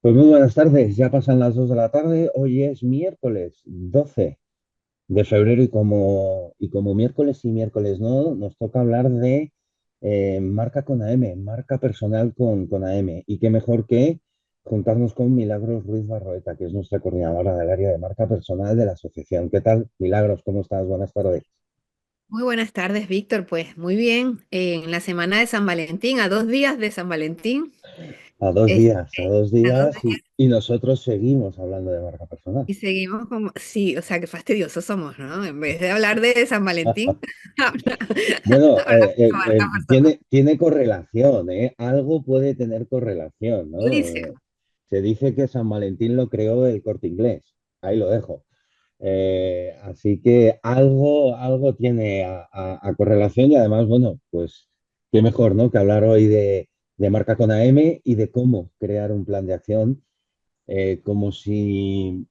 Pues muy buenas tardes, ya pasan las 2 de la tarde, hoy es miércoles 12 de febrero y como miércoles y miércoles no, nos toca hablar de marca con AM, marca personal con AM. Y qué mejor que juntarnos con Milagros Ruiz Barroeta, que es nuestra coordinadora del área de marca personal de la asociación. ¿Qué tal, Milagros? ¿Cómo estás? Buenas tardes. Muy buenas tardes, Víctor. Pues muy bien, en la semana de San Valentín, a 2 días de San Valentín, este, A dos a dos días días y nosotros seguimos hablando de marca personal. y seguimos como, sí, o sea, qué fastidiosos somos, ¿no? En vez de hablar de San Valentín, habla- Bueno, hablamos de marca personal. tiene correlación, ¿eh? Algo puede tener correlación, ¿no? Delicia. Se dice que San Valentín lo creó el Corte Inglés, ahí lo dejo. Así que algo tiene a correlación y además, bueno, pues qué mejor, ¿no? Que hablar hoy de marca con AM y de cómo crear un plan de acción, como si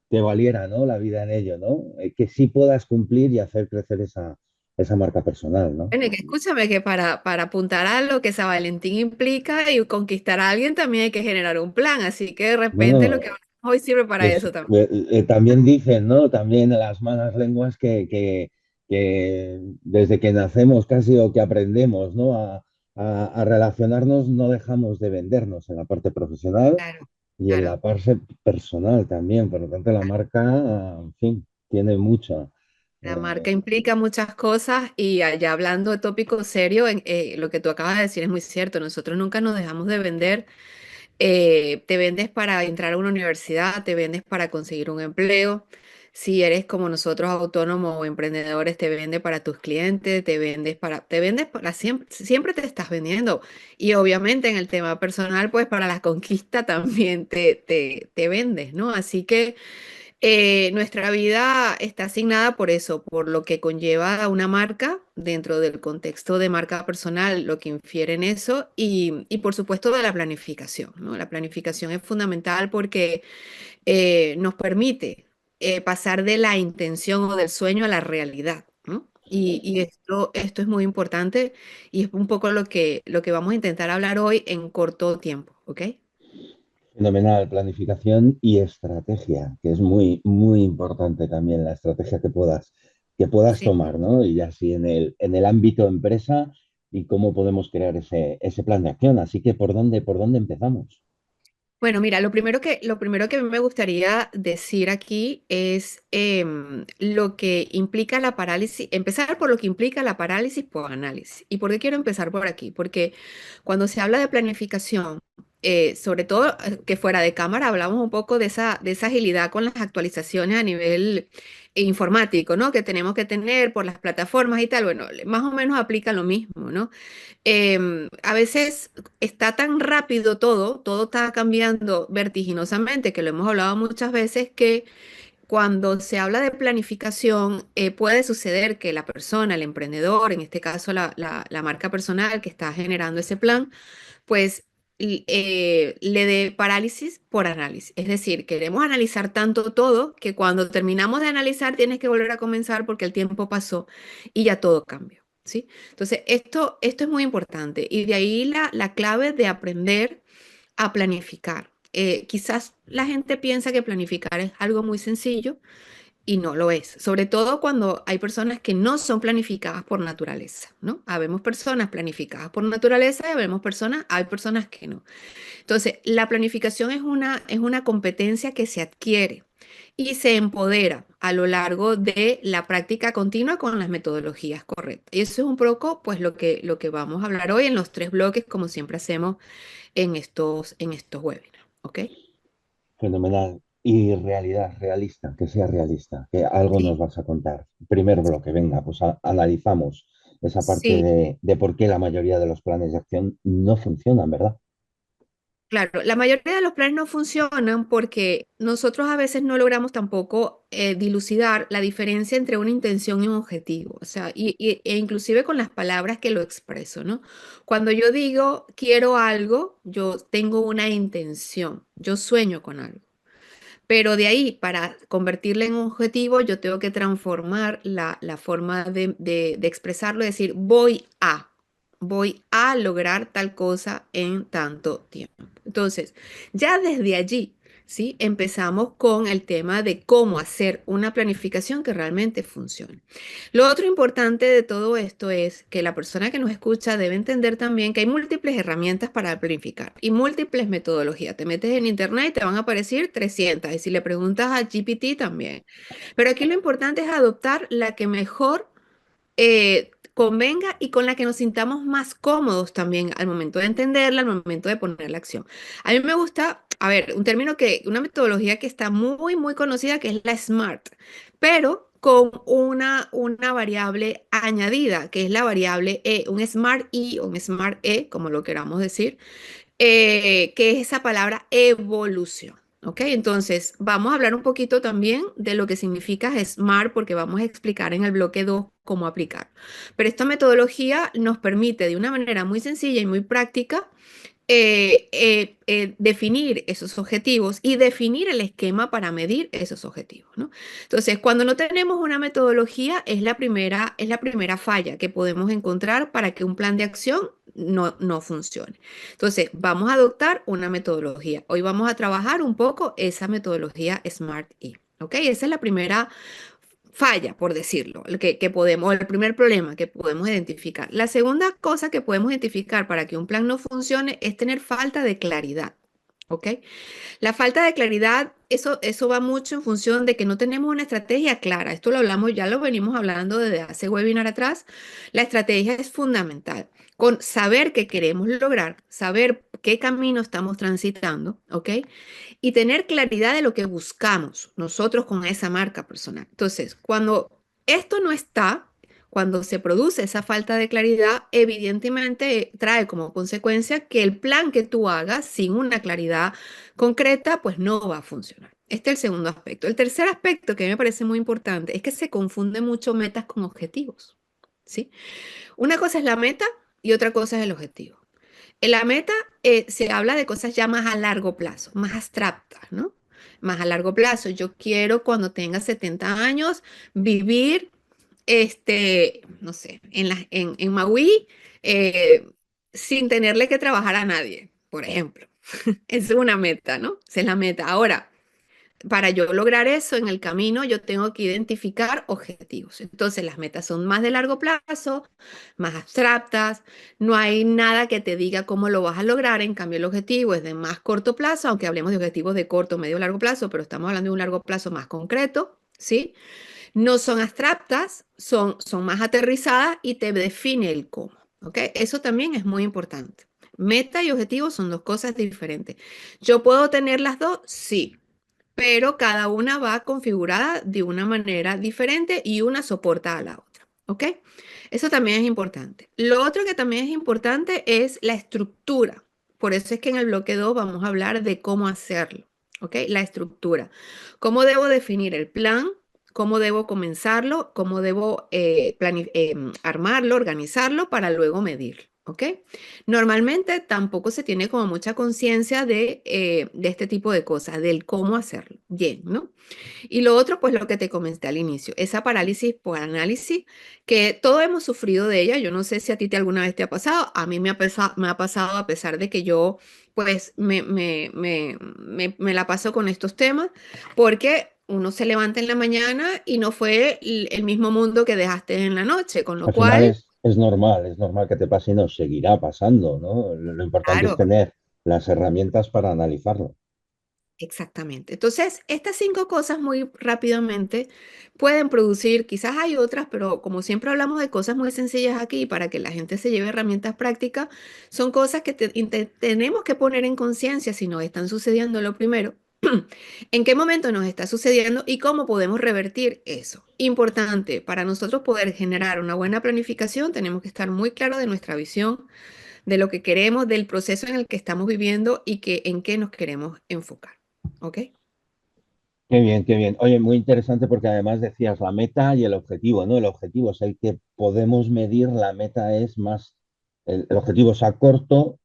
te valiera, ¿no? La vida en ello, ¿no? Que sí puedas cumplir y hacer crecer esa marca personal, ¿no? Bueno, y que escúchame que para apuntar a lo que San Valentín implica y conquistar a alguien también hay que generar un plan, así que de repente lo Bueno, que hablamos hoy sirve para pues eso también. también dicen, ¿no? También las malas lenguas que desde que nacemos casi o que aprendemos, ¿no? A relacionarnos no dejamos de vendernos en la parte profesional Claro, y en la claro. parte personal también. Por lo tanto, la marca, en fin, tiene mucha. La eh, marca implica muchas cosas y allá hablando de tópico serio, lo que tú acabas de decir es muy cierto. Nosotros nunca nos dejamos de vender. Te vendes para entrar a una universidad, te vendes para conseguir un empleo. Si eres como nosotros autónomos o emprendedores, te vendes para tus clientes, te vendes para siempre, siempre te estás vendiendo. Y obviamente en el tema personal, pues para la conquista también te vendes, ¿no? Así que nuestra vida está asignada por eso, por lo que conlleva una marca dentro del contexto de marca personal, lo que infiere en eso y por supuesto de la planificación, ¿no? La planificación es fundamental porque nos permite pasar de la intención o del sueño a la realidad, ¿no? Y esto es muy importante y es un poco lo que vamos a intentar hablar hoy en corto tiempo, ¿ok? Fenomenal, planificación y estrategia, que es muy, muy importante también la estrategia que puedas Sí. tomar, ¿no? Y así en el ámbito empresa y cómo podemos crear ese plan de acción. Así que, ¿por dónde empezamos? Bueno, mira, lo primero que a mí me gustaría decir aquí es lo que implica la parálisis, empezar por lo que implica la parálisis por análisis. ¿Y por qué quiero empezar por aquí? Porque cuando se habla de planificación, sobre todo que fuera de cámara, hablamos un poco de esa agilidad con las actualizaciones a nivel informático, ¿no? Que tenemos que tener por las plataformas y tal. Bueno, más o menos aplica lo mismo, ¿no? A veces está tan rápido todo está cambiando vertiginosamente, que lo hemos hablado muchas veces, que cuando se habla de planificación, puede suceder que la persona, el emprendedor, en este caso la marca personal que está generando ese plan, pues le dé parálisis por análisis. Es decir, queremos analizar tanto todo que cuando terminamos de analizar tienes que volver a comenzar porque el tiempo pasó y ya todo cambió. ¿Sí? Entonces, esto es muy importante y de ahí la clave de aprender a planificar. Quizás la gente piensa que planificar es algo muy sencillo y no lo es, sobre todo cuando hay personas que no son planificadas por naturaleza, ¿no? Habemos personas planificadas por naturaleza y hay personas que no. Entonces, la planificación es una competencia que se adquiere y se empodera a lo largo de la práctica continua con las metodologías correctas. Y eso es un poco, pues, lo que vamos a hablar hoy en los tres bloques, como siempre hacemos en estos webinars, ¿ok? Fenomenal. Y realidad, realista, que sea realista, que algo nos Sí, vas a contar. Primer bloque, venga, pues analizamos esa parte sí. de por qué la mayoría de los planes de acción no funcionan, ¿verdad? Claro, la mayoría de los planes no funcionan porque nosotros a veces no logramos tampoco dilucidar la diferencia entre una intención y un objetivo, o sea, e inclusive con las palabras que lo expreso, ¿no? Cuando yo digo quiero algo, yo tengo una intención, yo sueño con algo, pero de ahí para convertirlo en un objetivo, yo tengo que transformar la forma de expresarlo, es decir, voy a lograr tal cosa en tanto tiempo. Entonces, ya desde allí, ¿sí? Empezamos con el tema de cómo hacer una planificación que realmente funcione. Lo otro importante de todo esto es que la persona que nos escucha debe entender también que hay múltiples herramientas para planificar y múltiples metodologías. Te metes en internet y te van a aparecer 300 y si le preguntas a GPT también. Pero aquí lo importante es adoptar la que mejor convenga y con la que nos sintamos más cómodos también al momento de entenderla, al momento de poner la acción. A mí me gusta, a ver, una metodología que está muy, muy conocida, que es la SMART, pero con una variable añadida, que es la variable E, un SMART I o un SMART E, como lo queramos decir, que es esa palabra evolución. ¿Ok? Entonces, vamos a hablar un poquito también de lo que significa SMART, porque vamos a explicar en el bloque 2 cómo aplicar. Pero esta metodología nos permite de una manera muy sencilla y muy práctica definir esos objetivos y definir el esquema para medir esos objetivos, ¿no? Entonces, cuando no tenemos una metodología, es la primera falla que podemos encontrar para que un plan de acción no funcione. Entonces, vamos a adoptar una metodología. Hoy vamos a trabajar un poco esa metodología SMART E. ¿Ok? Esa es la primera falla, por decirlo, que podemos, el primer problema que podemos identificar. La segunda cosa que podemos identificar para que un plan no funcione es tener falta de claridad. ¿Ok? La falta de claridad, eso va mucho en función de que no tenemos una estrategia clara. Esto lo hablamos, ya lo venimos hablando desde hace webinar atrás. La estrategia es fundamental. Con saber qué queremos lograr, saber qué camino estamos transitando, ¿ok? Y tener claridad de lo que buscamos nosotros con esa marca personal. Entonces, cuando esto no está, cuando se produce esa falta de claridad, evidentemente trae como consecuencia que el plan que tú hagas sin una claridad concreta, pues no va a funcionar. Este es el segundo aspecto. El tercer aspecto que me parece muy importante es que se confunde mucho metas con objetivos, ¿sí? Una cosa es la meta y otra cosa es el objetivo. En la meta se habla de cosas ya más a largo plazo, más abstractas, ¿no? Más a largo plazo. Yo quiero cuando tenga 70 años vivir, no sé, en Maui eh, sin tenerle que trabajar a nadie, por ejemplo. Es una meta, ¿no? Esa es la meta. Ahora, para yo lograr eso en el camino, yo tengo que identificar objetivos. Entonces, las metas son más de largo plazo, más abstractas, no hay nada que te diga cómo lo vas a lograr. En cambio, el objetivo es de más corto plazo, aunque hablemos de objetivos de corto, medio, largo plazo, pero estamos hablando de un largo plazo más concreto, ¿sí? No son abstractas, son más aterrizadas y te define el cómo, ¿ok? Eso también es muy importante. Meta y objetivo son dos cosas diferentes. ¿Yo puedo tener las dos? Sí, pero cada una va configurada de una manera diferente y una soporta a la otra, ¿ok? Eso también es importante. Lo otro que también es importante es la estructura. Por eso es que en el bloque 2 vamos a hablar de cómo hacerlo, ¿ok? La estructura. ¿Cómo debo definir el plan? ¿Cómo debo comenzarlo? ¿Cómo debo armarlo, organizarlo para luego medirlo? ¿Ok? Normalmente tampoco se tiene como mucha conciencia de este tipo de cosas, del cómo hacerlo. Bien, ¿no? Y lo otro, pues lo que te comenté al inicio, esa parálisis por análisis, que todos hemos sufrido de ella. Yo no sé si a ti alguna vez te ha pasado, a mí me ha pasado a pesar de que yo, pues, me la paso con estos temas, porque uno se levanta en la mañana y no fue el mismo mundo que dejaste en la noche, con lo Al final cual, es normal que te pase y nos seguirá pasando, ¿no? Lo importante es claro. tener las herramientas para analizarlo. Exactamente. Entonces, estas cinco cosas muy rápidamente pueden producir, quizás hay otras, pero como siempre hablamos de cosas muy sencillas aquí para que la gente se lleve herramientas prácticas, son cosas que tenemos que poner en conciencia si nos están sucediendo lo primero, en qué momento nos está sucediendo y cómo podemos revertir eso. Importante, para nosotros poder generar una buena planificación, tenemos que estar muy claros de nuestra visión, de lo que queremos, del proceso en el que estamos viviendo y en qué nos queremos enfocar. ¿Ok? Qué bien, qué bien. Oye, muy interesante porque además decías la meta y el objetivo, ¿no? El objetivo es el que podemos medir, la meta es más, el objetivo es a corto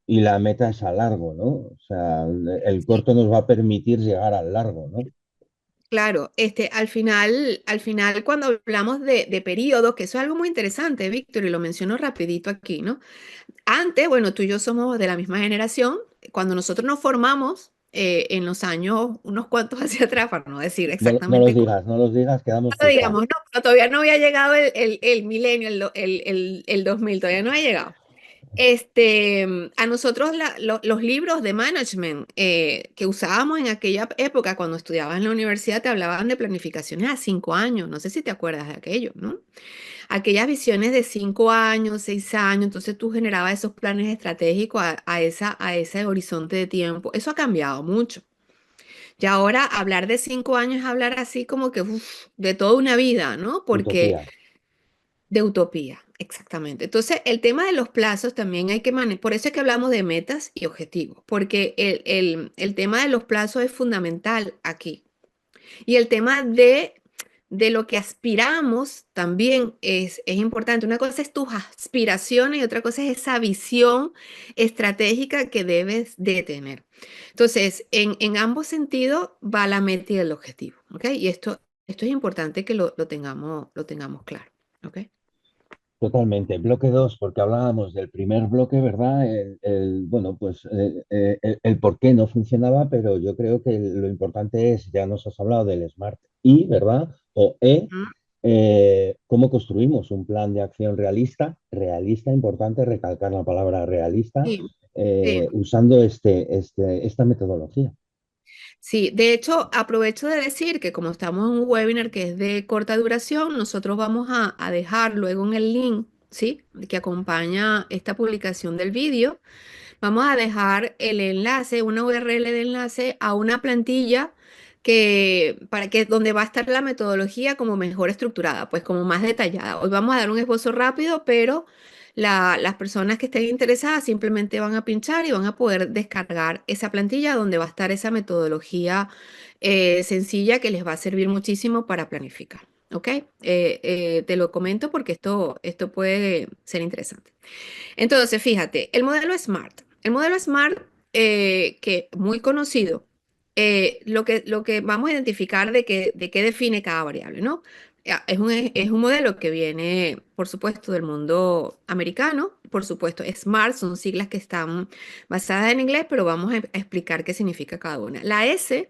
y la meta es a largo, ¿no? O sea, el Sí, corto nos va a permitir llegar al largo, ¿no? Claro, al final cuando hablamos de periodos, que eso es algo muy interesante, Víctor, y lo menciono rapidito aquí, ¿no? Antes, bueno, tú y yo somos de la misma generación, cuando nosotros nos formamos en los años, unos cuantos hacia atrás, para no decir No, no los exactamente digas, no los digas, quedamos cuándo, picados. digamos, no, pero todavía no había llegado el milenio, el 2000, todavía no ha llegado. A nosotros los libros de management que usábamos en aquella época cuando estudiabas en la universidad te hablaban de planificaciones a 5 años, no sé si te acuerdas de aquello, ¿no? Aquellas visiones de 5 años, 6 años, entonces tú generabas esos planes estratégicos a ese horizonte de tiempo. Eso ha cambiado mucho. Y ahora hablar de 5 años es hablar así como que uf, de toda una vida, ¿no? Porque Utopía, de utopía, exactamente. Entonces, el tema de los plazos también hay que manejar, por eso es que hablamos de metas y objetivos, porque el tema de los plazos es fundamental aquí. Y el tema de lo que aspiramos también es importante. Una cosa es tus aspiraciones y otra cosa es esa visión estratégica que debes de tener. Entonces, en ambos sentidos va la meta y el objetivo, ¿ok? Y esto es importante que lo tengamos claro, ¿ok? totalmente. Bloque 2, porque hablábamos del primer bloque, ¿verdad? Bueno, pues el por qué no funcionaba, pero yo creo que lo importante es, ya nos has hablado del Smart I, ¿verdad? O E, Ujú. cómo construimos un plan de acción realista, realista, importante recalcar la palabra realista, Sí, sí. usando esta metodología. Sí, de hecho, aprovecho de decir que como estamos en un webinar que es de corta duración, nosotros vamos a dejar luego en el link, ¿sí? Que acompaña esta publicación del vídeo. Vamos a dejar el enlace, una URL de enlace a una plantilla para que donde va a estar la metodología como mejor estructurada, pues como más detallada. Hoy vamos a dar un esbozo rápido, pero las personas que estén interesadas simplemente van a pinchar y van a poder descargar esa plantilla donde va a estar esa metodología sencilla que les va a servir muchísimo para planificar. ¿Ok? Te lo comento porque esto puede ser interesante. Entonces, fíjate, el modelo SMART. El modelo SMART, que muy conocido, lo que vamos a identificar de qué define cada variable, ¿no? Es un modelo que viene, por supuesto, del mundo americano. Por supuesto, SMART son siglas que están basadas en inglés, pero vamos a explicar qué significa cada una. La S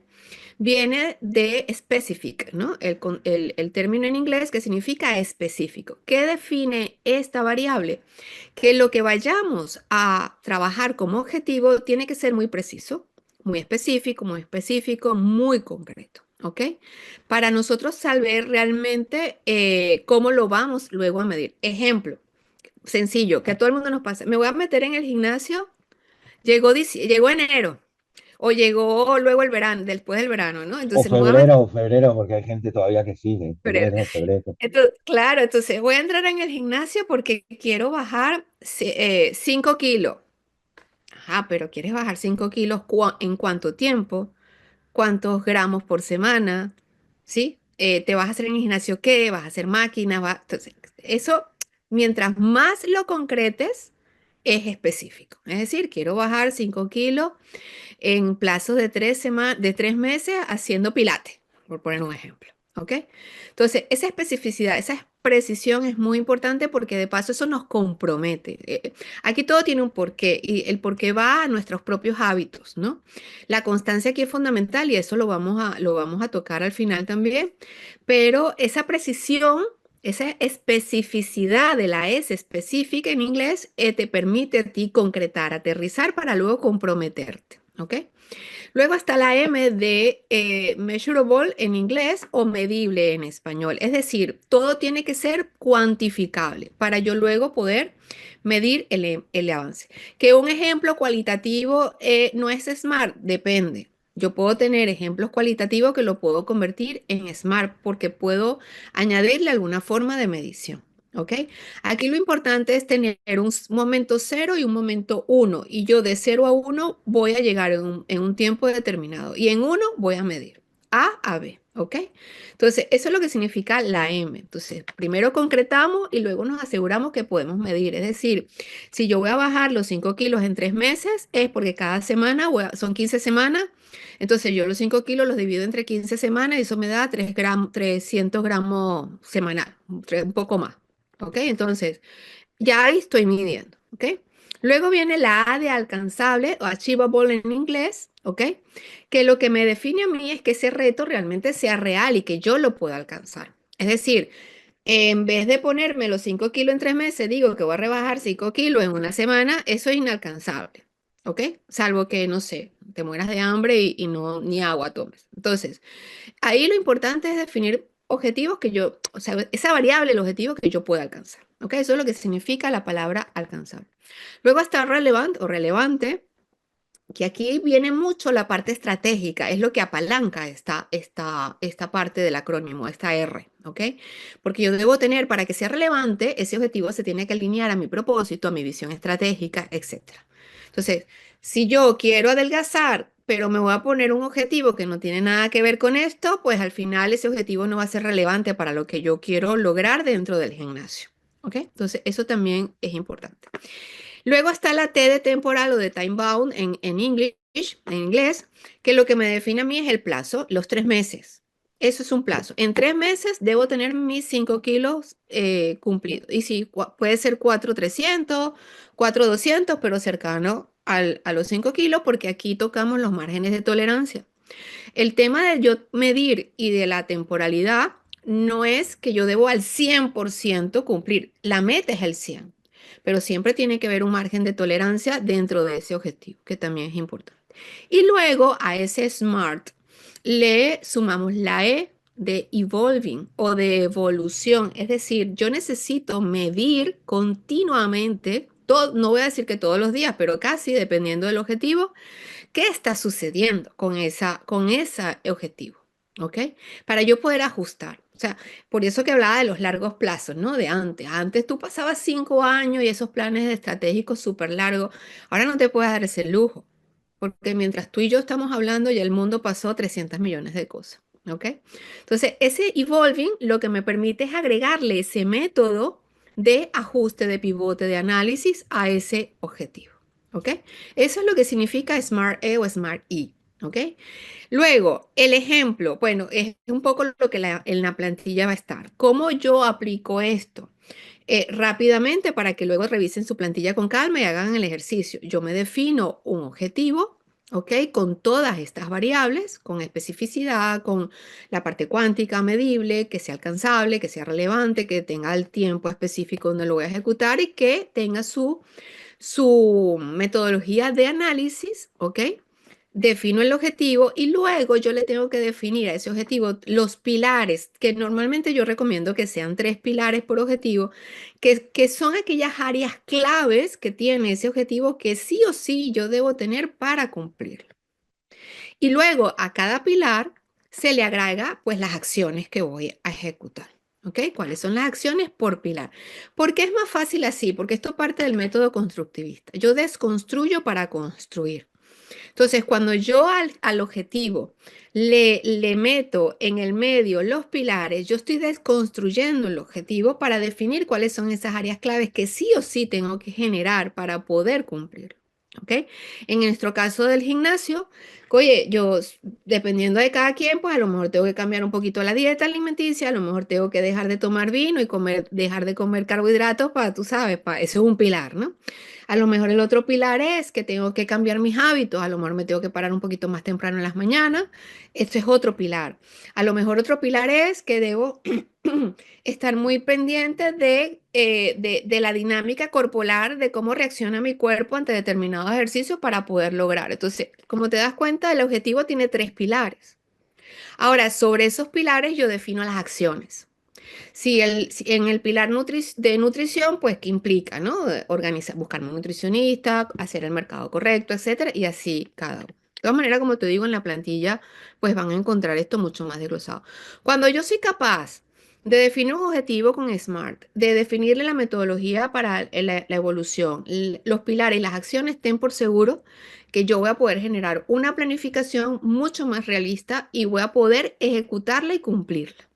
viene de specific, ¿no? El término en inglés que significa específico. ¿Qué define esta variable? Que lo que vayamos a trabajar como objetivo tiene que ser muy preciso, muy específico, muy concreto. ¿Ok? Para nosotros saber realmente cómo lo vamos luego a medir. Ejemplo, sencillo, que a todo el mundo nos pasa. Me voy a meter en el gimnasio, llegó enero o llegó luego el verano, después del verano, ¿no? Entonces me voy a meter O febrero, porque hay gente todavía que sigue. en febrero. Febrero. Entonces, claro, entonces voy a entrar en el gimnasio porque quiero bajar 5 kilos. Ajá, pero ¿quieres bajar 5 kilos en cuánto tiempo? ¿Cuántos gramos por semana? ¿Sí? ¿Te vas a hacer en el gimnasio qué? ¿Vas a hacer máquinas? Entonces, eso, mientras más lo concretes, es específico. Es decir, quiero bajar 5 kilos en plazos de 3 meses haciendo pilates, por poner un ejemplo. ¿Ok? Entonces, esa especificidad, esa precisión es muy importante porque de paso eso nos compromete. Aquí todo tiene un porqué y el porqué va a nuestros propios hábitos, ¿no? La constancia aquí es fundamental y eso lo vamos a tocar al final también, pero esa precisión, esa especificidad de la S específica en inglés te permite a ti concretar, aterrizar para luego comprometerte. ¿Ok? Luego está la M de measurable en inglés o medible en español. Es decir, todo tiene que ser cuantificable para yo luego poder medir el avance. Que un ejemplo cualitativo no es SMART, depende. Yo puedo tener ejemplos cualitativos que lo puedo convertir en SMART porque puedo añadirle alguna forma de medición. ¿Ok? Aquí lo importante es tener un momento cero y un momento uno. Y yo de 0 a 1 voy a llegar en un tiempo determinado. Y en uno voy a medir. A a B, ¿ok? Entonces, eso es lo que significa la M. Entonces, primero concretamos y luego nos aseguramos que podemos medir. Es decir, si yo voy a bajar los 5 kilos en 3 meses, es porque cada semana son 15 semanas. Entonces, yo los 5 kilos los divido entre 15 semanas y eso me da 300 gramos semanal, un poco más, ¿ok? Entonces, ya ahí estoy midiendo, ¿ok? Luego viene la A de alcanzable o achievable en inglés, ¿ok? Que lo que me define a mí es que ese reto realmente sea real y que yo lo pueda alcanzar. Es decir, en vez de ponerme los 5 kilos en 3 meses, digo que voy a rebajar 5 kilos en una semana, eso es inalcanzable, ¿ok? Salvo que, no sé, te mueras de hambre y no ni agua tomes. Entonces, ahí lo importante es definir objetivos que yo, o sea, esa variable, el objetivo que yo pueda alcanzar. ¿Ok? Eso es lo que significa la palabra alcanzar. Luego está relevant o relevante, que aquí viene mucho la parte estratégica, es lo que apalanca esta parte del acrónimo, esta R, ¿ok? Porque yo debo tener, para que sea relevante, ese objetivo se tiene que alinear a mi propósito, a mi visión estratégica, etcétera. Entonces, si yo quiero adelgazar, pero me voy a poner un objetivo que no tiene nada que ver con esto, pues al final ese objetivo no va a ser relevante para lo que yo quiero lograr dentro del gimnasio, ¿ok? Entonces, eso también es importante. Luego está la T de temporal o de time bound en inglés, que lo que me define a mí es el plazo, los 3 meses. Eso es un plazo. En 3 meses debo tener mis 5 kilos cumplidos. Y sí, puede ser 4,300, 4,200, pero cercano a los 5 kilos, porque aquí tocamos los márgenes de tolerancia. El tema de yo medir y de la temporalidad no es que yo debo al 100% cumplir. La meta es el 100, pero siempre tiene que haber un margen de tolerancia dentro de ese objetivo, que también es importante. Y luego a ese SMART le sumamos la E de evolving o de evolución. Es decir, yo necesito medir continuamente, no voy a decir que todos los días, pero casi dependiendo del objetivo, qué está sucediendo con ese objetivo, ¿ok? Para yo poder ajustar. O sea, por eso que hablaba de los largos plazos, ¿no? De antes. Antes tú pasabas 5 años y esos planes estratégicos súper largos. Ahora no te puedes dar ese lujo, porque mientras tú y yo estamos hablando, ya el mundo pasó 300 millones de cosas, ¿ok? Entonces, ese evolving lo que me permite es agregarle ese método de ajuste, de pivote, de análisis a ese objetivo. ¿Ok? Eso es lo que significa Smart E o Smart E. ¿Ok? Luego, el ejemplo, bueno, es un poco lo que en la plantilla va a estar. ¿Cómo yo aplico esto? Rápidamente para que luego revisen su plantilla con calma y hagan el ejercicio. Yo me defino un objetivo, ¿ok? Con todas estas variables, con especificidad, con la parte cuántica medible, que sea alcanzable, que sea relevante, que tenga el tiempo específico donde lo voy a ejecutar y que tenga su metodología de análisis, ¿ok? Defino el objetivo y luego yo le tengo que definir a ese objetivo los pilares, que normalmente yo recomiendo que sean 3 pilares por objetivo, que son aquellas áreas claves que tiene ese objetivo que sí o sí yo debo tener para cumplirlo. Y luego a cada pilar se le agrega pues las acciones que voy a ejecutar. ¿Ok? ¿Cuáles son las acciones por pilar? ¿Por qué es más fácil así? Porque esto parte del método constructivista. Yo desconstruyo para construir. Entonces, cuando yo al objetivo le meto en el medio los pilares, yo estoy desconstruyendo el objetivo para definir cuáles son esas áreas claves que sí o sí tengo que generar para poder cumplir. ¿Ok? En nuestro caso del gimnasio, oye, yo dependiendo de cada quien, pues a lo mejor tengo que cambiar un poquito la dieta alimenticia, a lo mejor tengo que dejar de tomar vino y dejar de comer carbohidratos para, tú sabes, eso es un pilar, ¿no? A lo mejor el otro pilar es que tengo que cambiar mis hábitos, a lo mejor me tengo que parar un poquito más temprano en las mañanas, esto es otro pilar. A lo mejor otro pilar es que debo estar muy pendiente de la dinámica corporal, de cómo reacciona mi cuerpo ante determinados ejercicios para poder lograr. Entonces, como te das cuenta, el objetivo tiene 3 pilares. Ahora, sobre esos pilares yo defino las acciones. Si en el pilar de nutrición, pues, ¿qué implica, no? Organizar, buscarme un nutricionista, hacer el mercado correcto, etcétera, y así cada uno. De todas maneras, como te digo, en la plantilla, pues van a encontrar esto mucho más desglosado. Cuando yo soy capaz de definir un objetivo con SMART, de definirle la metodología para la evolución, los pilares y las acciones, ten por seguro que yo voy a poder generar una planificación mucho más realista y voy a poder ejecutarla y cumplirla,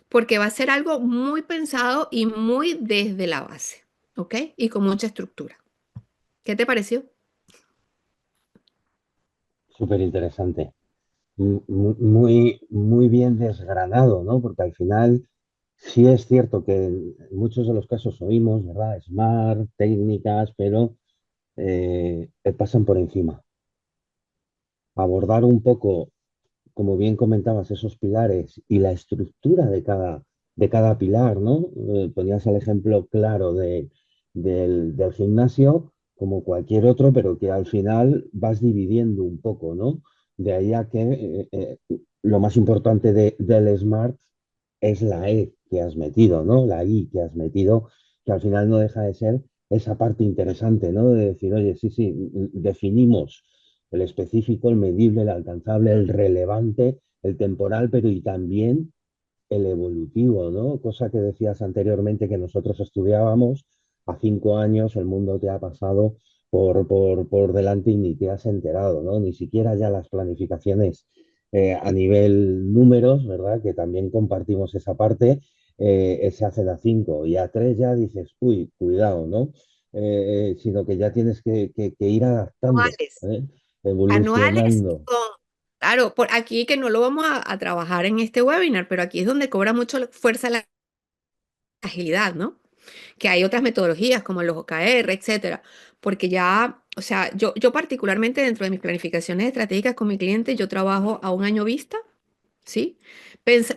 porque va a ser algo muy pensado y muy desde la base, ¿ok? Y con mucha estructura. ¿Qué te pareció? Súper interesante. Muy, muy bien desgranado, ¿no? Porque al final sí es cierto que en muchos de los casos oímos, ¿verdad? Smart, técnicas, pero pasan por encima. Abordar un poco, como bien comentabas, esos pilares y la estructura de cada pilar, ¿no? Ponías el ejemplo claro del gimnasio como cualquier otro, pero que al final vas dividiendo un poco, ¿no? De ahí a que lo más importante del Smart es la E que has metido, ¿no? La I que has metido, que al final no deja de ser esa parte interesante, ¿no? De decir, oye, sí, sí, definimos el específico, el medible, el alcanzable, el relevante, el temporal, pero y también el evolutivo, ¿no? Cosa que decías anteriormente que nosotros estudiábamos, a 5 años el mundo te ha pasado por delante y ni te has enterado, ¿no? Ni siquiera ya las planificaciones a nivel números, ¿verdad? Que también compartimos esa parte, se hacen a 5 y a 3 ya dices, uy, cuidado, ¿no? Sino que ya tienes que ir adaptando, Anuales. ¿eh? Anuales Evolucionando. con, claro, por aquí que no lo vamos a trabajar en este webinar, pero aquí es donde cobra mucho fuerza la agilidad, ¿no? Que hay otras metodologías como los OKR, etcétera, porque ya, o sea, yo particularmente dentro de mis planificaciones estratégicas con mi cliente, yo trabajo a un año vista, ¿sí?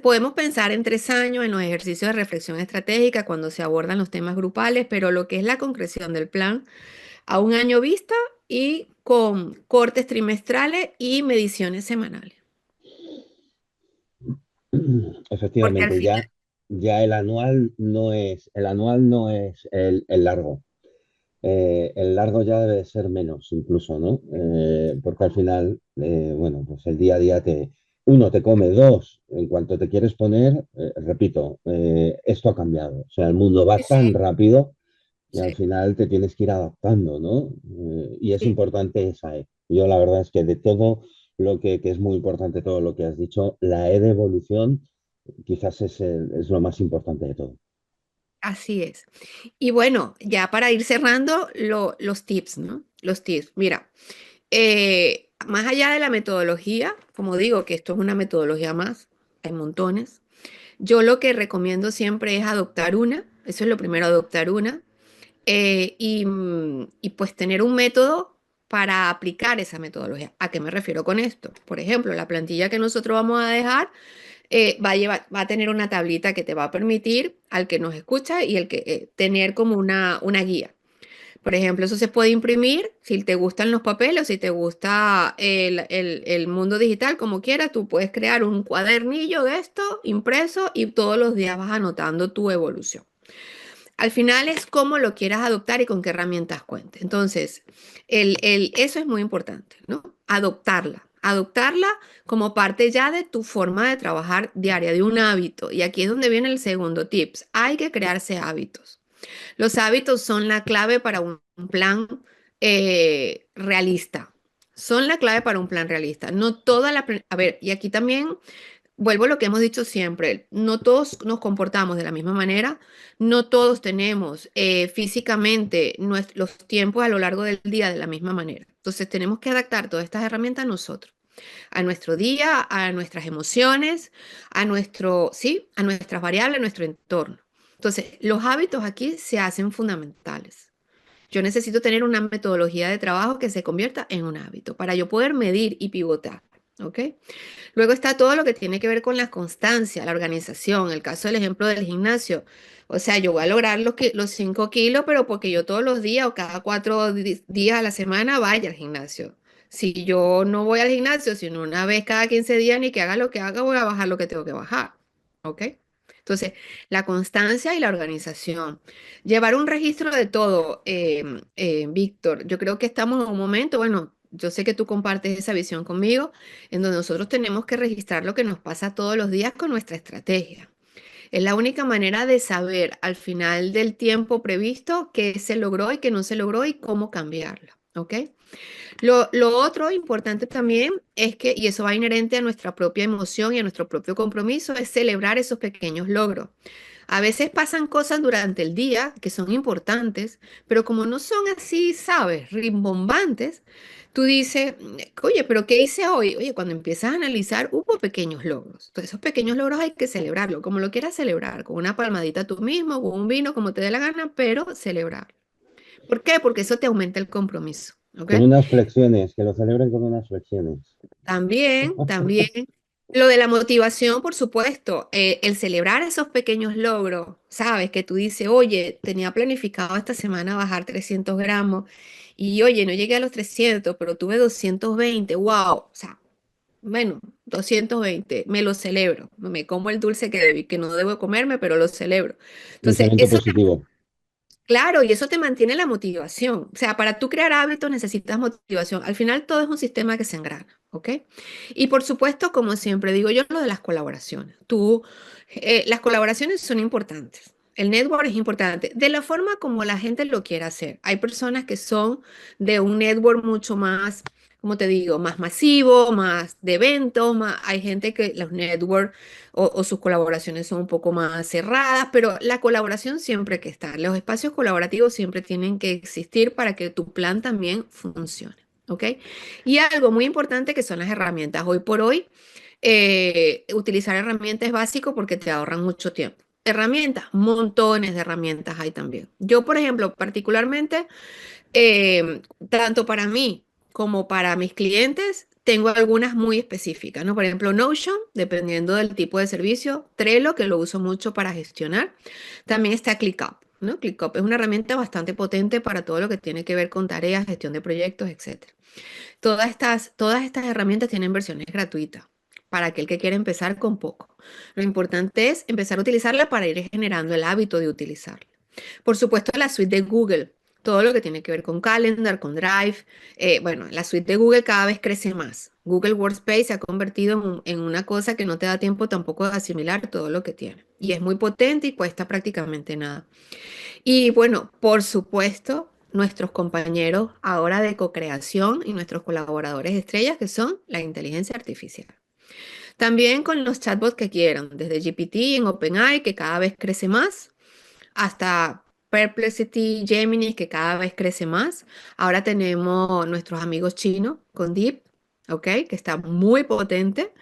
Podemos pensar en 3 años en los ejercicios de reflexión estratégica cuando se abordan los temas grupales, pero lo que es la concreción del plan a un año vista y con cortes trimestrales y mediciones semanales. Porque al Efectivamente, final, ya el anual no es el largo. El largo ya debe ser menos incluso, ¿no? Porque al final, bueno, pues el día a día uno te come, dos, en cuanto te quieres poner, repito, esto ha cambiado. O sea, el mundo va sí, sí, tan rápido y al sí, final te tienes que ir adaptando, ¿no? Y es sí, importante esa E. Yo la verdad es que de todo que es muy importante todo lo que has dicho, la E de evolución quizás es lo más importante de todo. así es. Y bueno, ya para ir cerrando, los tips, ¿no? Los tips. Mira, más allá de la metodología, como digo, que esto es una metodología más, hay montones. Yo lo que recomiendo siempre es adoptar una, eso es lo primero, adoptar una, y pues tener un método para aplicar esa metodología. ¿A qué me refiero con esto? Por ejemplo, la plantilla que nosotros vamos a dejar va a tener una tablita que te va a permitir al que nos escucha y el que tener como una guía. Por ejemplo, eso se puede imprimir si te gustan los papeles o si te gusta el mundo digital, como quieras, tú puedes crear un cuadernillo de esto impreso y todos los días vas anotando tu evolución. Al final es cómo lo quieras adoptar y con qué herramientas cuentes. Entonces, eso es muy importante, ¿no? Adoptarla como parte ya de tu forma de trabajar diaria, de un hábito. Y aquí es donde viene el segundo tips. Hay que crearse hábitos. Los hábitos son la clave para un plan realista. Son la clave para un plan realista. No toda la... A ver, y aquí también vuelvo a lo que hemos dicho siempre, no todos nos comportamos de la misma manera, no todos tenemos físicamente los tiempos a lo largo del día de la misma manera. Entonces tenemos que adaptar todas estas herramientas a nosotros, a nuestro día, a nuestras emociones, sí, a nuestras variables, a nuestro entorno. Entonces, los hábitos aquí se hacen fundamentales. Yo necesito tener una metodología de trabajo que se convierta en un hábito para yo poder medir y pivotar. ¿Ok? Luego está todo lo que tiene que ver con la constancia, la organización. El caso del ejemplo del gimnasio. O sea, yo voy a lograr los 5 kilos, pero porque yo todos los días o cada 4 días a la semana vaya al gimnasio. Si yo no voy al gimnasio, sino una vez cada 15 días, ni que haga lo que haga, voy a bajar lo que tengo que bajar. ¿Ok? Entonces, la constancia y la organización. Llevar un registro de todo, Víctor. Yo creo que estamos en un momento, bueno, yo sé que tú compartes esa visión conmigo en donde nosotros tenemos que registrar lo que nos pasa todos los días con nuestra estrategia. Es la única manera de saber al final del tiempo previsto qué se logró y qué no se logró y cómo cambiarlo. ¿Ok? Lo otro importante también es que, y eso va inherente a nuestra propia emoción y a nuestro propio compromiso, es celebrar esos pequeños logros. A veces pasan cosas durante el día que son importantes, pero como no son así, ¿sabes? Rimbombantes, tú dices, oye, pero ¿qué hice hoy? Oye, cuando empiezas a analizar, hubo pequeños logros. Entonces, esos pequeños logros hay que celebrarlo, como lo quieras celebrar, con una palmadita tú mismo, con un vino, como te dé la gana, pero celebrar. ¿Por qué? Porque eso te aumenta el compromiso, ¿ok? Con unas flexiones, que lo celebren con unas flexiones. También, lo de la motivación, por supuesto, el celebrar esos pequeños logros, sabes, que tú dices, oye, tenía planificado esta semana bajar 300 gramos y oye, no llegué a los 300 pero tuve 220 wow, o sea, bueno, 220 me lo celebro, me como el dulce que no debo comerme, pero lo celebro. Entonces, Pensamiento eso positivo. claro, y eso te mantiene la motivación. O sea, para tú crear hábitos necesitas motivación. Al final todo es un sistema que se engrana, ¿ok? Y por supuesto, como siempre digo yo, lo de las colaboraciones. Las colaboraciones son importantes. El network es importante, de la forma como la gente lo quiera hacer. Hay personas que son de un network mucho más, como te digo, más masivo, más de eventos, hay gente que los network o sus colaboraciones son un poco más cerradas, pero la colaboración siempre hay que estar. Los espacios colaborativos siempre tienen que existir para que tu plan también funcione. ¿Ok? Y algo muy importante que son las herramientas. Hoy por hoy, utilizar herramientas es básico porque te ahorran mucho tiempo. Herramientas, montones de herramientas hay también. Yo, por ejemplo, particularmente, tanto para mí como para mis clientes, tengo algunas muy específicas, ¿no? Por ejemplo, Notion, dependiendo del tipo de servicio, Trello, que lo uso mucho para gestionar. También está ClickUp, ¿no? ClickUp es una herramienta bastante potente para todo lo que tiene que ver con tareas, gestión de proyectos, etcétera. Todas estas herramientas tienen versiones gratuitas para aquel que quiere empezar con poco. Lo importante es empezar a utilizarla para ir generando el hábito de utilizarla. Por supuesto, la suite de Google, todo lo que tiene que ver con Calendar, con Drive. Bueno, la suite de Google cada vez crece más. Google Workspace se ha convertido en una cosa que no te da tiempo tampoco de asimilar todo lo que tiene. Y es muy potente y cuesta prácticamente nada. Y bueno, por supuesto, nuestros compañeros ahora de co-creación y nuestros colaboradores estrellas que son la inteligencia artificial. También con los chatbots que quieran, desde GPT en OpenAI, que cada vez crece más, hasta Perplexity, Gemini, que cada vez crece más. Ahora tenemos nuestros amigos chinos con Deep, ¿ok? Que está muy potente,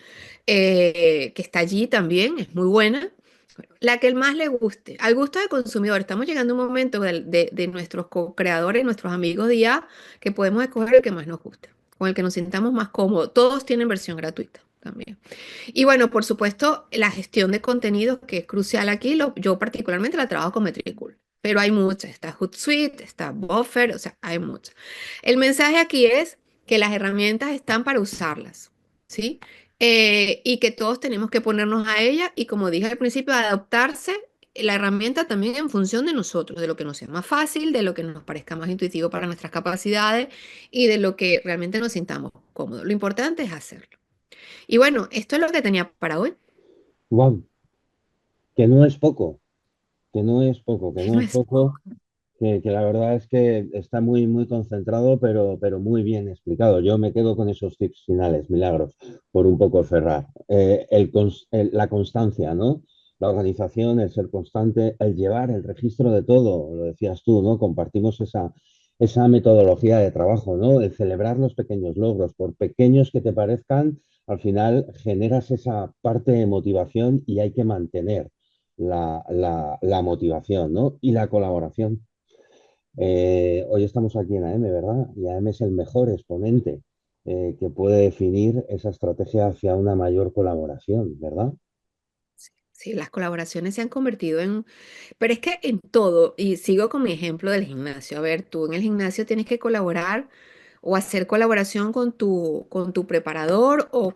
que está allí también, es muy buena. Bueno, la que más le guste, al gusto del consumidor. Estamos llegando a un momento de nuestros co-creadores, nuestros amigos de IA, que podemos escoger el que más nos guste, con el que nos sintamos más cómodos. Todos tienen versión gratuita también. Y bueno, por supuesto, la gestión de contenidos, que es crucial aquí, yo particularmente la trabajo con Metricool, pero hay muchas, está Hootsuite, está Buffer, o sea, hay muchas. El mensaje aquí es que las herramientas están para usarlas, ¿sí? Y que todos tenemos que ponernos a ellas y como dije al principio, adaptarse la herramienta también en función de nosotros, de lo que nos sea más fácil, de lo que nos parezca más intuitivo para nuestras capacidades y de lo que realmente nos sintamos cómodos. Lo importante es hacerlo. Y bueno, esto es lo que tenía para hoy. Wow, que no es poco, que no es poco, que Que no no es es poco. poco, que la verdad es que está muy, muy concentrado, pero muy bien explicado. Yo me quedo con esos tips finales, Milagros, por un poco cerrar. La constancia, ¿no? La organización, el ser constante, el llevar el registro de todo, lo decías tú, ¿no? Compartimos esa metodología de trabajo, ¿no? El celebrar los pequeños logros, por pequeños que te parezcan, al final generas esa parte de motivación y hay que mantener la motivación, ¿no? Y la colaboración. Hoy estamos aquí en AM, ¿verdad? Y AM es el mejor exponente que puede definir esa estrategia hacia una mayor colaboración, ¿verdad? Sí, las colaboraciones se han convertido en, pero es que en todo, y sigo con mi ejemplo del gimnasio. A ver, tú en el gimnasio tienes que colaborar o hacer colaboración con tu preparador o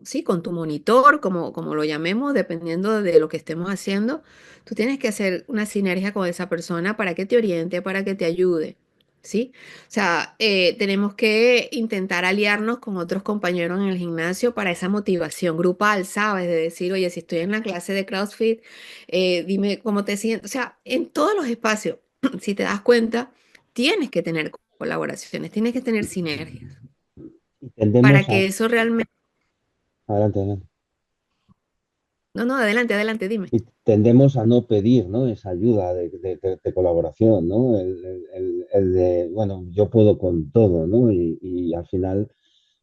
sí, con tu monitor, como lo llamemos, dependiendo de lo que estemos haciendo. Tú tienes que hacer una sinergia con esa persona para que te oriente, para que te ayude. ¿sí? O sea, tenemos que intentar aliarnos con otros compañeros en el gimnasio para esa motivación grupal, ¿sabes? De decir, oye, si estoy en la clase de CrossFit, dime cómo te sientes. O sea, en todos los espacios, si te das cuenta, tienes que tener colaboraciones, tienes que tener sinergias Y para tendemos a... que eso realmente... Adelante, adelante. No, no, adelante, adelante, dime. Y tendemos a no pedir, ¿no? Esa ayuda de colaboración, ¿no? El de, bueno, yo puedo con todo, ¿no? Y al final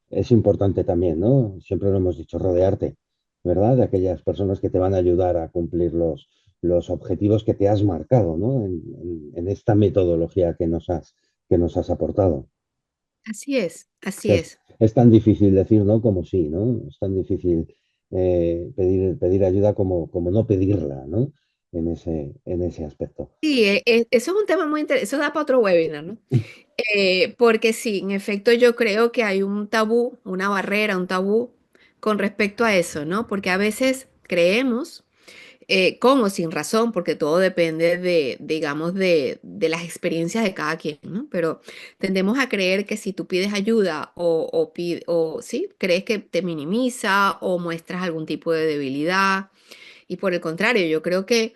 es importante también, ¿no? Siempre lo hemos dicho, rodearte, ¿verdad? De aquellas personas que te van a ayudar a cumplir los objetivos que te has marcado, ¿no? En esta metodología que nos has aportado. Así es, así Que es. es tan difícil decir no como sí, ¿no? Es tan difícil pedir ayuda como no pedirla, ¿no? En ese aspecto. Sí, eso es un tema muy interesante, eso da para otro webinar, ¿no? Porque sí, en efecto yo creo que hay un tabú, una barrera, un tabú con respecto a eso, ¿no? Porque a veces creemos, con o sin razón, porque todo depende de, digamos, de las experiencias de cada quien, ¿no? Pero tendemos a creer que si tú pides ayuda o sí, crees que te minimiza o muestras algún tipo de debilidad. Y por el contrario, yo creo que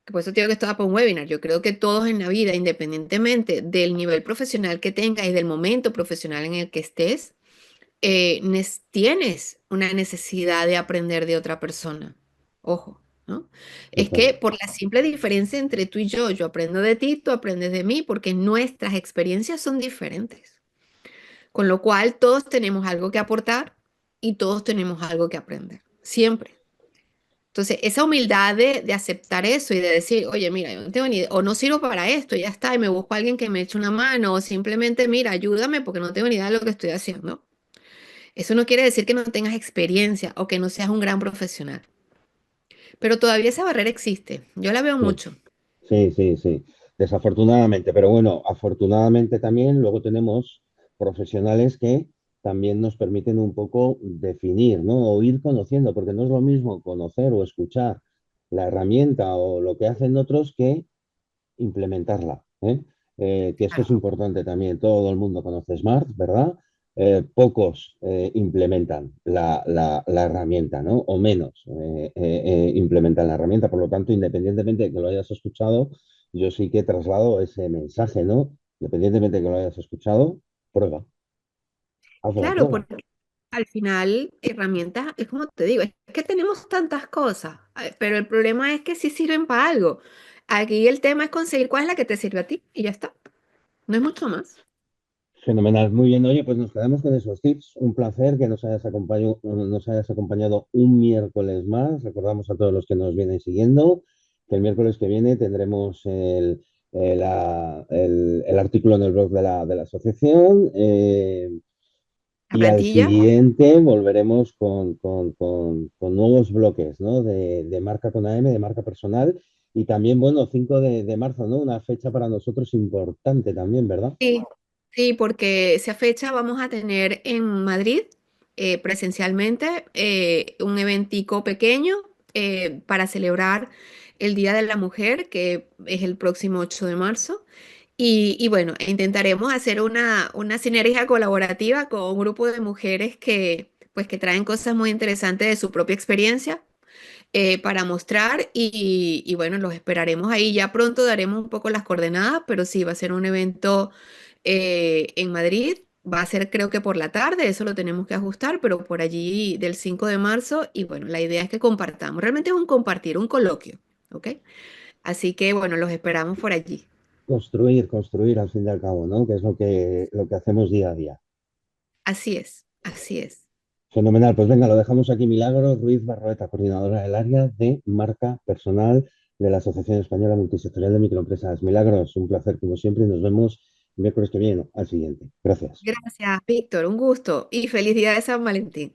por eso tengo que esto da para un webinar. Yo creo que todos en la vida, independientemente del nivel profesional que tengas y del momento profesional en el que estés, tienes una necesidad de aprender de otra persona. Ojo, ¿no? Es Total. que por la simple diferencia entre tú y yo aprendo de ti, tú aprendes de mí, porque nuestras experiencias son diferentes. Con lo cual, todos tenemos algo que aportar y todos tenemos algo que aprender. Siempre. Entonces, esa humildad de aceptar eso y de decir, oye, mira, yo no tengo ni idea, o no sirvo para esto, ya está, y me busco a alguien que me eche una mano, o simplemente, mira, ayúdame porque no tengo ni idea de lo que estoy haciendo. Eso no quiere decir que no tengas experiencia o que no seas un gran profesional, pero todavía esa barrera existe. Yo la veo Sí, mucho. sí, sí, sí. Desafortunadamente, pero bueno, afortunadamente también luego tenemos profesionales que también nos permiten un poco definir, ¿no? O ir conociendo, porque no es lo mismo conocer o escuchar la herramienta o lo que hacen otros que implementarla, ¿eh? Que esto es Claro. importante también. Todo el mundo conoce Smart, ¿verdad? Pocos implementan la herramienta, ¿no? O menos implementan la herramienta. Por lo tanto, independientemente de que lo hayas escuchado, yo sí que traslado ese mensaje, ¿no? Independientemente de que lo hayas escuchado, prueba, hazlo, Claro, prueba. porque al final herramientas, es como te digo, es que tenemos tantas cosas, pero el problema es que sí sirven para algo. Aquí el tema es conseguir cuál es la que te sirve a ti y ya está. No es mucho más. Fenomenal, muy bien. Oye, pues nos quedamos con esos tips. Un placer que nos hayas acompañado un miércoles más. Recordamos a todos los que nos vienen siguiendo que el miércoles que viene tendremos el artículo en el blog de la asociación La y al plantilla, siguiente volveremos con nuevos bloques, ¿no? De marca con AM, de marca personal y también, bueno, 5 de marzo, ¿no? Una fecha para nosotros importante también, ¿verdad? sí, sí, porque esa fecha vamos a tener en Madrid presencialmente un eventico pequeño para celebrar el Día de la Mujer, que es el próximo 8 de marzo. Y bueno, intentaremos hacer una sinergia colaborativa con un grupo de mujeres que, pues, que traen cosas muy interesantes de su propia experiencia para mostrar y bueno, los esperaremos ahí. Ya pronto daremos un poco las coordenadas, pero sí, va a ser un evento en Madrid. Va a ser creo que por la tarde, eso lo tenemos que ajustar, pero por allí del 5 de marzo y bueno, la idea es que compartamos. Realmente es un compartir, un coloquio, ¿ok? Así que bueno, los esperamos por allí. Construir al fin y al cabo, ¿no? Que es lo que hacemos día a día. Así es, así es. Fenomenal. Pues venga, lo dejamos aquí. Milagros Ruiz Barroeta, coordinadora del área de marca personal de la Asociación Española Multisectorial de Microempresas. Milagros, un placer como siempre y nos vemos el miércoles que viene, al siguiente. Gracias. Gracias, Víctor, un gusto y feliz día de San Valentín.